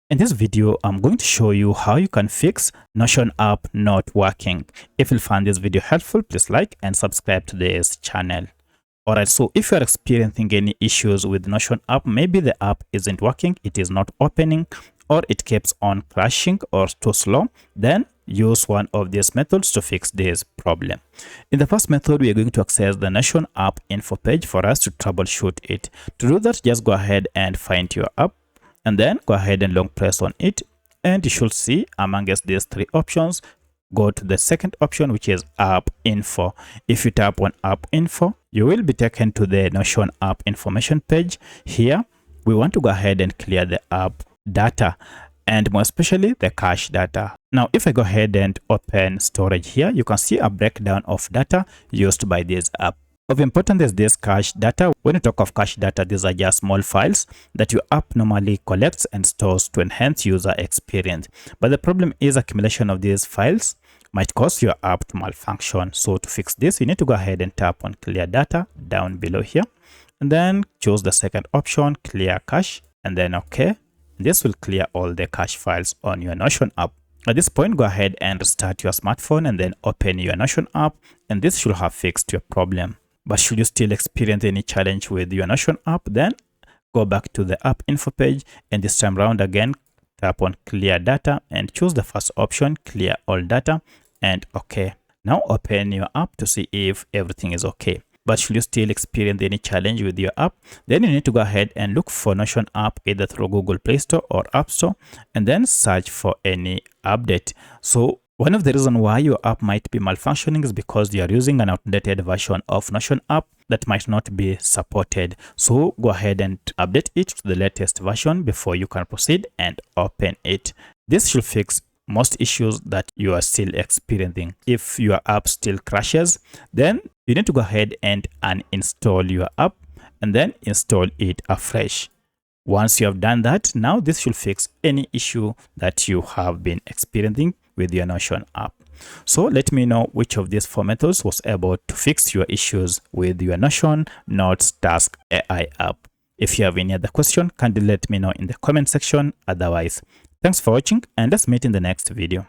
In this video, I'm going to show you how you can fix Notion app not working. If you find this video helpful, please like and subscribe to this channel. Alright, so if you are experiencing any issues with Notion app, maybe the app isn't working, it is not opening, or it keeps on crashing or too slow, then use one of these methods to fix this problem. In the first method, we are going to access the Notion app info page for us to troubleshoot it. To do that, just go ahead and find your app, and then go ahead and long press on it, and you should see amongst these three options, go to the second option, which is app info. If you tap on app info, you will be taken to the Notion app information page. Here we want to go ahead and clear the app data, and more especially the cache data. Now if I go ahead and open storage here, you can see a breakdown of data used by this app. Of importance is this cache data. When you talk of cache data, these are just small files that your app normally collects and stores to enhance user experience. But the problem is accumulation of these files might cause your app to malfunction. So to fix this, you need to go ahead and tap on clear data down below here, and then choose the second option, clear cache, and then OK. This will clear all the cache files on your Notion app. At this point, go ahead and restart your smartphone and then open your Notion app, and this should have fixed your problem. But should you still experience any challenge with your Notion app, then go back to the app info page, and this time around again, tap on clear data and choose the first option, clear all data, and OK. Now open your app to see if everything is OK. But should you still experience any challenge with your app, then you need to go ahead and look for Notion app either through Google Play Store or App Store, and then search for any update. So one of the reasons why your app might be malfunctioning is because you are using an outdated version of Notion app that might not be supported. So go ahead and update it to the latest version before you can proceed and open it. This should fix most issues that you are still experiencing. If your app still crashes, then you need to go ahead and uninstall your app and then install it afresh. Once you have done that, now this should fix any issue that you have been experiencing with your Notion app. So let me know which of these four methods was able to fix your issues with your Notion Notes Task AI app. If you have any other question, kindly let me know in the comment section. Otherwise, thanks for watching, and let's meet in the next video.